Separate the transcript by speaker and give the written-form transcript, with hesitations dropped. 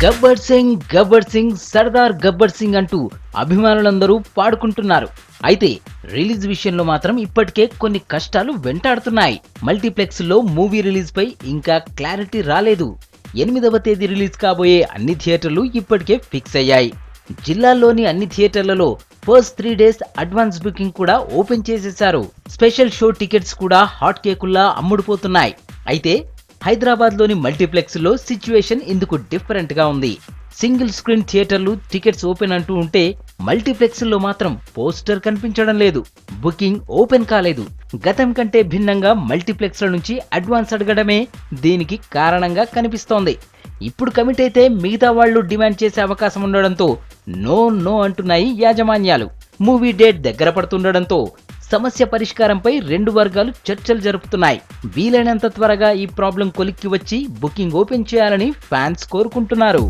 Speaker 1: గబ్బర్ సింగ్ సర్దార్ గబ్బర్ సింగ్ అంటూ అభిమానులందరూ పాడుకుంటున్నారు. అయితే రిలీజ్ విషయంలో మాత్రం ఇప్పటికే కొన్ని కష్టాలు వెంటాడుతున్నాయి. మల్టీప్లెక్స్ లో మూవీ రిలీజ్ పై ఇంకా క్లారిటీ రాలేదు. 8వ తేదీ రిలీజ్ కాబోయే అన్ని థియేటర్లు ఇప్పటికే ఫిక్స్ అయ్యాయి. జిల్లాల్లోని అన్ని థియేటర్లలో ఫస్ట్ 3 డేస్ అడ్వాన్స్ బుకింగ్ కూడా ఓపెన్ చేసేశారు. స్పెషల్ షో టికెట్స్ కూడా హాట్ కేకుల్లా అమ్ముడుపోతున్నాయి. అయితే హైదరాబాద్ లోని మల్టీప్లెక్స్ లో సిచ్యువేషన్ ఇందుకు డిఫరెంట్ గా ఉంది. సింగిల్ స్క్రీన్ థియేటర్లు టికెట్స్ ఓపెన్ అంటూ ఉంటే మల్టీప్లెక్స్ లో మాత్రం పోస్టర్ కనిపించడం లేదు, బుకింగ్ ఓపెన్ కాలేదు. గతం కంటే భిన్నంగా మల్టీప్లెక్స్ల నుంచి అడ్వాన్స్ అడగడమే దీనికి కారణంగా కనిపిస్తోంది. ఇప్పుడు కమిట్ అయితే మిగతా వాళ్ళు డిమాండ్ చేసే అవకాశం ఉండడంతో నో అంటున్నాయి యాజమాన్యాలు. మూవీ డేట్ దగ్గర పడుతుండడంతో సమస్య పరిష్కారంపై 2 వర్గాలు చర్చలు జరుపుతున్నాయి. వీలైనంత త్వరగా ఈ ప్రాబ్లం కొలిక్కి వచ్చి బుకింగ్ ఓపెన్ చేయాలని ఫ్యాన్స్ కోరుకుంటున్నారు.